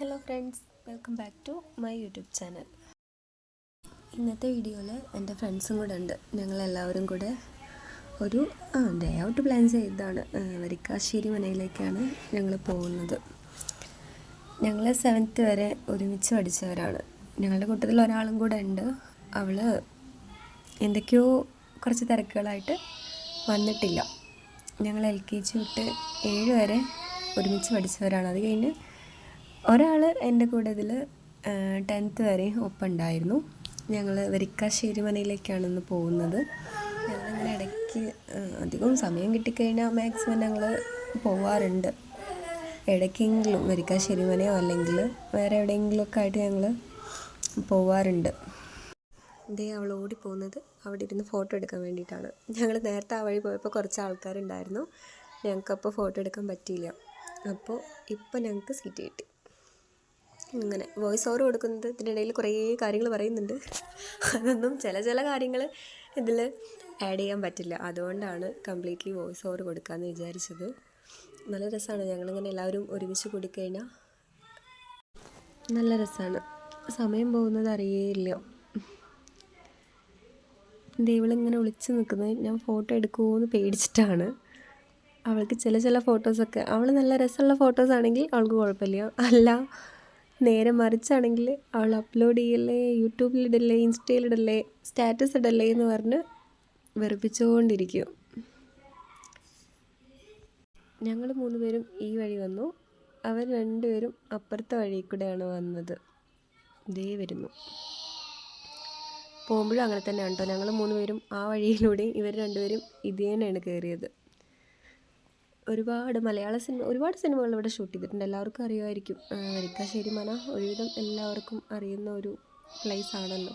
Hello friends, welcome back to my YouTube channel. ഇന്നത്തെ വീഡിയോയിൽ എൻ്റെ ഫ്രണ്ട്സും കൂടെ ഉണ്ട്. ഞങ്ങളെല്ലാവരും കൂടെ ഒരു ഡേ ഔട്ട് പ്ലാൻ ചെയ്തതാണ്. വരിക്കാശ്ശേരി മനയിലേക്കാണ് ഞങ്ങൾ പോകുന്നത്. ഞങ്ങൾ 7th വരെ ഒരുമിച്ച് പഠിച്ചവരാണ്. ഞങ്ങളുടെ കൂട്ടത്തിൽ ഒരാളും കൂടെ ഉണ്ട്. അവൾ എന്തൊക്കെയോ കുറച്ച് തിരക്കുകളായിട്ട് വന്നിട്ടില്ല. ഞങ്ങൾ LKG തൊട്ട് 7 വരെ ഒരുമിച്ച് പഠിച്ചവരാണ്. അത് കഴിഞ്ഞ് ഒരാൾ എൻ്റെ കൂടെ ഇതിൽ 10th വരെ ഒപ്പമുണ്ടായിരുന്നു. ഞങ്ങൾ വരിക്കാശ്ശേരി മനയിലേക്കാണ് ഇന്ന് പോകുന്നത്. ഞങ്ങളിങ്ങനെ ഇടയ്ക്ക് അധികം സമയം കിട്ടിക്കഴിഞ്ഞാൽ മാക്സിമം ഞങ്ങൾ പോവാറുണ്ട്. ഇടയ്ക്കെങ്കിലും വരിക്കാശ്ശേരി മനയോ അല്ലെങ്കിൽ വേറെ എവിടെയെങ്കിലുമൊക്കെ ആയിട്ട് ഞങ്ങൾ പോവാറുണ്ട്. ഇതേ അവൾ ഓടിപ്പോകുന്നത് അവിടെ ഇരുന്ന് ഫോട്ടോ എടുക്കാൻ വേണ്ടിയിട്ടാണ്. ഞങ്ങൾ നേരത്തെ ആ വഴി പോയപ്പോൾ കുറച്ച് ആൾക്കാരുണ്ടായിരുന്നു. ഞങ്ങൾക്കപ്പോൾ ഫോട്ടോ എടുക്കാൻ പറ്റിയില്ല. അപ്പോൾ ഇപ്പോൾ ഞങ്ങൾക്ക് സീറ്റ് കിട്ടി. ഇങ്ങനെ വോയിസ് ഓവർ കൊടുക്കുന്നത് ഇതിനിടയിൽ കുറേ കാര്യങ്ങൾ പറയുന്നുണ്ട്. അതൊന്നും ചില കാര്യങ്ങൾ ഇതിൽ ആഡ് ചെയ്യാൻ പറ്റില്ല. അതുകൊണ്ടാണ് കംപ്ലീറ്റ്ലി വോയിസ് ഓവർ കൊടുക്കാമെന്ന് വിചാരിച്ചത്. നല്ല രസമാണ്. ഞങ്ങളിങ്ങനെ എല്ലാവരും ഒരുമിച്ച് കൂടിക്കഴിഞ്ഞാൽ നല്ല രസമാണ്. സമയം പോകുന്നത് അറിയേയില്ല. ഇവളിങ്ങനെ വിളിച്ച് നിൽക്കുന്നത് ഞാൻ ഫോട്ടോ എടുക്കുമോ എന്ന് പേടിച്ചിട്ടാണ്. അവൾക്ക് ചില ഫോട്ടോസൊക്കെ അവൾ നല്ല രസമുള്ള ഫോട്ടോസാണെങ്കിൽ അവൾക്ക് കുഴപ്പമില്ല. അല്ല നേരെ മറിച്ചാണെങ്കിൽ അവൾ അപ്ലോഡ് ചെയ്യല്ലേ, യൂട്യൂബിലിടല്ലേ, ഇൻസ്റ്റയിലിടല്ലേ, സ്റ്റാറ്റസ് ഇടല്ലേ എന്ന് പറഞ്ഞ് വെറുപ്പിച്ചുകൊണ്ടിരിക്കും. ഞങ്ങൾ 3 പേരും ഈ വഴി വന്നു. അവർ 2 പേരും അപ്പുറത്തെ വഴി കൂടെയാണ് വന്നത്. ദേ വരുന്നു. പോകുമ്പോഴും അങ്ങനെ തന്നെയാണ് കേട്ടോ. ഞങ്ങൾ 3 പേരും ആ വഴിയിലൂടെയും ഇവർ 2 പേരും ഇത് തന്നെയാണ് കയറിയത്. ഒരുപാട് സിനിമകൾ ഇവിടെ ഷൂട്ട് ചെയ്തിട്ടുണ്ട്. എല്ലാവർക്കും അറിയുമായിരിക്കും. വരിക്കാശ്ശേരി മന ഒരുവിധം എല്ലാവർക്കും അറിയുന്ന ഒരു പ്ലേസ് ആണല്ലോ.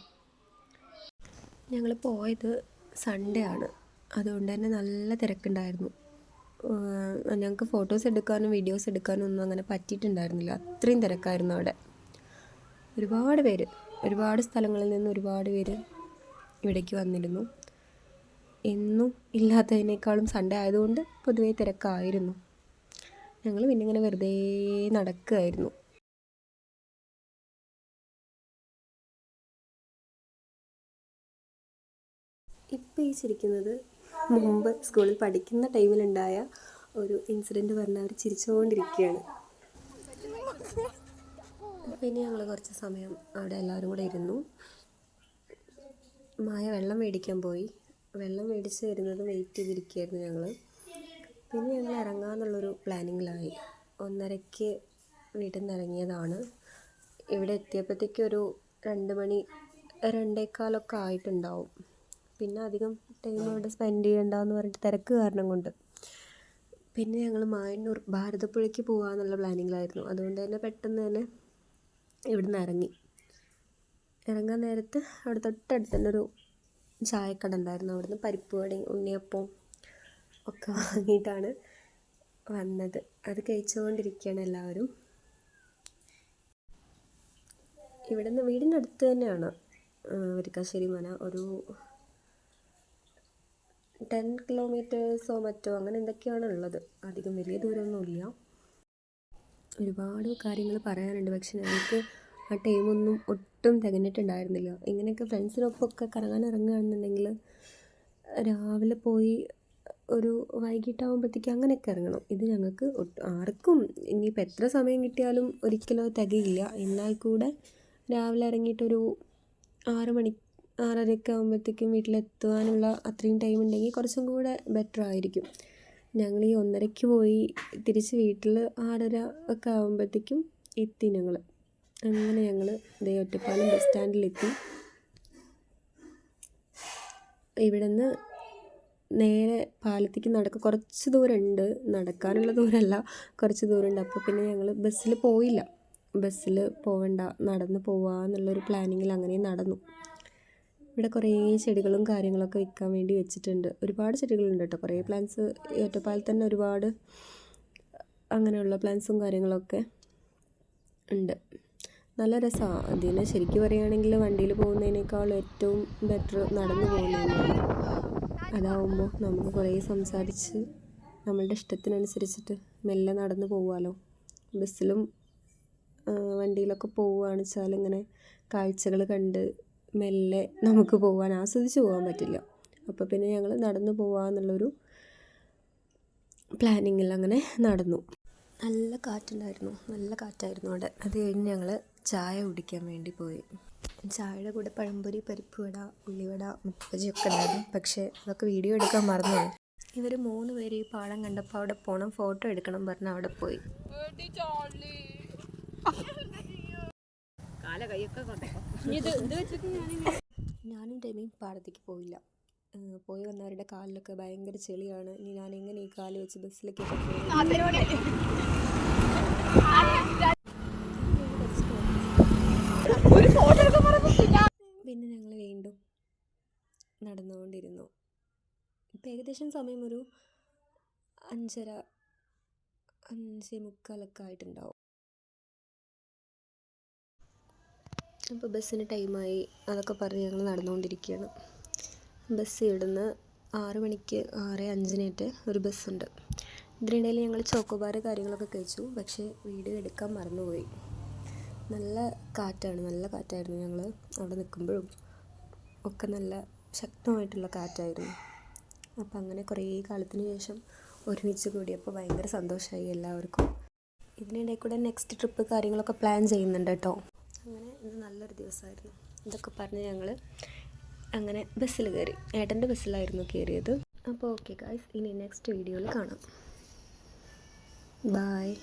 ഞങ്ങൾ പോയത് സൺഡേ ആണ്. അതുകൊണ്ട് തന്നെ നല്ല തിരക്കുണ്ടായിരുന്നു. ഞങ്ങൾക്ക് ഫോട്ടോസ് എടുക്കാനും വീഡിയോസ് എടുക്കാനും ഒന്നും അങ്ങനെ പറ്റിയിട്ടുണ്ടായിരുന്നില്ല. അത്രയും തിരക്കായിരുന്നു അവിടെ. ഒരുപാട് സ്ഥലങ്ങളിൽ നിന്ന് ഒരുപാട് പേര് ഇവിടേക്ക് വന്നിരുന്നു. എന്നും ഇല്ലാത്തതിനേക്കാളും സൺഡേ ആയതുകൊണ്ട് പൊതുവേ തിരക്കായിരുന്നു. ഞങ്ങൾ പിന്നെ ഇങ്ങനെ വെറുതെ നടക്കുകയായിരുന്നു. ഇപ്പം ഈ ചിരിക്കുന്നത് മുമ്പ് സ്കൂളിൽ പഠിക്കുന്ന ടൈമിലുണ്ടായ ഒരു ഇൻസിഡൻറ്റ് പറഞ്ഞ് അവർ ചിരിച്ചുകൊണ്ടിരിക്കുകയാണ്. പിന്നെ ഞങ്ങൾ കുറച്ച് സമയം അവിടെ എല്ലാവരും കൂടെ ഇരുന്നു. വെള്ളം മേടിക്കാൻ പോയി. വെള്ളം മേടിച്ച് വരുന്നത് വെയിറ്റ് ചെയ്തിരിക്കുകയായിരുന്നു ഞങ്ങൾ. പിന്നെ ഞങ്ങൾ ഇറങ്ങാമെന്നുള്ളൊരു പ്ലാനിങ്ങിലായി. 1:30 വീട്ടിൽ നിന്ന് ഇറങ്ങിയതാണ്. ഇവിടെ എത്തിയപ്പോഴത്തേക്കും ഒരു 2 മണി 2:15 ആയിട്ടുണ്ടാവും. പിന്നെ അധികം ടൈം അവിടെ സ്പെൻഡ് ചെയ്യണ്ടെന്ന് പറഞ്ഞിട്ട് തിരക്ക് കാരണം കൊണ്ട് പിന്നെ ഞങ്ങൾ മായന്നൂർ ഭാരതപ്പുഴയ്ക്ക് പോകാമെന്നുള്ള പ്ലാനിങ്ങിലായിരുന്നു. അതുകൊണ്ട് തന്നെ പെട്ടെന്ന് തന്നെ ഇവിടെ നിന്ന് ഇറങ്ങാൻ നേരത്ത് അവിടെ തൊട്ടടുത്ത് തന്നെ ഒരു ചായക്കട ഉണ്ടായിരുന്നു. അവിടുന്ന് പരിപ്പ് വടയും ഉണ്ണിയപ്പവും ഒക്കെ വാങ്ങിയിട്ടാണ് വന്നത്. അത് കഴിച്ചുകൊണ്ടിരിക്കുകയാണ് എല്ലാവരും. ഇവിടുന്ന് വീടിൻ്റെ അടുത്ത് തന്നെയാണ് വരിക്കാശ്ശേരി മന. ഒരു 10 കിലോമീറ്റേഴ്സോ മറ്റോ അങ്ങനെ എന്തൊക്കെയാണ് ഉള്ളത്. അധികം വലിയ ദൂരമൊന്നുമില്ല. ഒരുപാട് കാര്യങ്ങൾ പറയാനുണ്ട്. പക്ഷെ ഞങ്ങൾക്ക് ആ ടൈമൊന്നും ഒട്ടും തികഞ്ഞിട്ടുണ്ടായിരുന്നില്ല. ഇങ്ങനെയൊക്കെ ഫ്രണ്ട്സിനൊപ്പമൊക്കെ കറങ്ങാൻ ഇറങ്ങുകയാണെന്നുണ്ടെങ്കിൽ രാവിലെ പോയി ഒരു വൈകിട്ടാകുമ്പോഴത്തേക്ക് അങ്ങനെയൊക്കെ ഇറങ്ങണം. ഇത് ഞങ്ങൾക്ക് ആർക്കും ഇനിയിപ്പോൾ എത്ര സമയം കിട്ടിയാലും ഒരിക്കലും തികയില്ല. എന്നാൽ കൂടെ രാവിലെ ഇറങ്ങിയിട്ടൊരു 6:30 ആകുമ്പോഴത്തേക്കും വീട്ടിലെത്തുവാനുള്ള അത്രയും ടൈം ഉണ്ടെങ്കിൽ കുറച്ചും കൂടെ ബെറ്റർ ആയിരിക്കും. ഞങ്ങൾ ഈ 1:30 പോയി തിരിച്ച് വീട്ടിൽ 6:30 ഒക്കെ ആകുമ്പോഴത്തേക്കും എത്തി ഞങ്ങൾ. അങ്ങനെ ഞങ്ങൾ ഒറ്റപ്പാലം ബസ് സ്റ്റാൻഡിലെത്തി. ഇവിടെ നിന്ന് നേരെ പാലത്തേക്ക് കുറച്ച് ദൂരമുണ്ട്. നടക്കാനുള്ള ദൂരമല്ല, കുറച്ച് ദൂരമുണ്ട്. അപ്പോൾ പിന്നെ ഞങ്ങൾ ബസ്സിൽ പോയില്ല. ബസ്സിൽ പോവണ്ട, നടന്ന് പോവാമെന്നുള്ളൊരു പ്ലാനിങ്ങിൽ അങ്ങനെ നടന്നു. ഇവിടെ കുറേ ചെടികളും കാര്യങ്ങളൊക്കെ വിൽക്കാൻ വേണ്ടി വെച്ചിട്ടുണ്ട്. ഒരുപാട് ചെടികളുണ്ട് കേട്ടോ. കുറേ പ്ലാന്റ്സ് ഒറ്റപ്പാലത്ത് തന്നെ ഒരുപാട് അങ്ങനെയുള്ള പ്ലാന്റ്സും കാര്യങ്ങളൊക്കെ ഉണ്ട്. നല്ല രസമാണ്. അതിന് ശരിക്കും പറയുകയാണെങ്കിൽ വണ്ടിയിൽ പോകുന്നതിനേക്കാൾ ഏറ്റവും ബെറ്റർ നടന്നു പോകുന്നതന്നെയാണ്. അതാവുമ്പോൾ നമുക്ക് കുറേ സംസാരിച്ച് നമ്മളുടെ ഇഷ്ടത്തിനനുസരിച്ചിട്ട് മെല്ലെ നടന്നു പോകുമല്ലോ. ബസ്സിലും വണ്ടിയിലൊക്കെ പോവുകയാണെന്ന് വെച്ചാൽ ഇങ്ങനെ കാഴ്ചകൾ കണ്ട് മെല്ലെ നമുക്ക് പോകാൻ ആസ്വദിച്ച് പോകാൻ പറ്റില്ല. അപ്പോൾ പിന്നെ ഞങ്ങൾ നടന്നു പോകാമെന്നുള്ളൊരു പ്ലാനിങ്ങിൽ അങ്ങനെ നടന്നു. നല്ല കാറ്റുണ്ടായിരുന്നു, നല്ല കാറ്റായിരുന്നു അവിടെ. അത് കഴിഞ്ഞ് ഞങ്ങൾ ചായ കുടിക്കാൻ വേണ്ടി പോയി. ചായയുടെ കൂടെ പഴംപൊരി, പരിപ്പുവട, ഉള്ളിവട, മുട്ടബജിയൊക്കെ ഉണ്ടായിരുന്നു. പക്ഷേ അതൊക്കെ വീഡിയോ എടുക്കാൻ മറന്നുപോയി. ഇവർ 3 പേര് ഈ പാടം കണ്ടപ്പോൾ അവിടെ പോകണം, ഫോട്ടോ എടുക്കണം പറഞ്ഞ് അവിടെ പോയി. ഞാനും രമയും പാടത്തേക്ക് പോയില്ല. പോയി വന്നവരുടെ കാലിലൊക്കെ ഭയങ്കര ചെളിയാണ്. ഇനി ഞാനെങ്ങനെ ഈ കാല് വെച്ച് ബസ്സിലേക്ക് പിന്നെ ഞങ്ങൾ വീണ്ടും നടന്നുകൊണ്ടിരുന്നു. ഇപ്പം ഏകദേശം സമയം ഒരു 5:30-5:45 ആയിട്ടുണ്ടാവും. അപ്പോൾ ബസ്സിന് ടൈമായി, അതൊക്കെ പറഞ്ഞ് ഞങ്ങൾ നടന്നുകൊണ്ടിരിക്കുകയാണ്. ബസ് ഇവിടുന്ന് 6 മണിക്ക് 6:05 ഒരു ബസ്സുണ്ട്. ഇതിനിടയിൽ ഞങ്ങൾ ചോക്കോബാർ കാര്യങ്ങളൊക്കെ കഴിച്ചു. പക്ഷേ വീഡിയോ എടുക്കാൻ മറന്നുപോയി. നല്ല കാറ്റായിരുന്നു. ഞങ്ങൾ അവിടെ നിൽക്കുമ്പോഴും ഒക്കെ നല്ല ശക്തമായിട്ടുള്ള കാറ്റായിരുന്നു. അപ്പോൾ അങ്ങനെ കുറേ കാലത്തിന് ശേഷം ഒരുമിച്ച് കൂടിയപ്പോൾ ഭയങ്കര സന്തോഷമായി എല്ലാവർക്കും. ഇതിനിടയിൽ കൂടെ നെക്സ്റ്റ് ട്രിപ്പ് കാര്യങ്ങളൊക്കെ പ്ലാൻ ചെയ്യുന്നുണ്ട് കേട്ടോ. അങ്ങനെ ഇന്ന് നല്ലൊരു ദിവസമായിരുന്നു. ഇതൊക്കെ പറഞ്ഞ് ഞങ്ങൾ അങ്ങനെ ബസ്സിൽ കയറി. ഏട്ടൻ്റെ ബസ്സിലായിരുന്നു കയറിയത്. അപ്പോൾ ഓക്കെ ഗായ്സ്, ഇനി നെക്സ്റ്റ് വീഡിയോയിൽ കാണാം. ബായ്.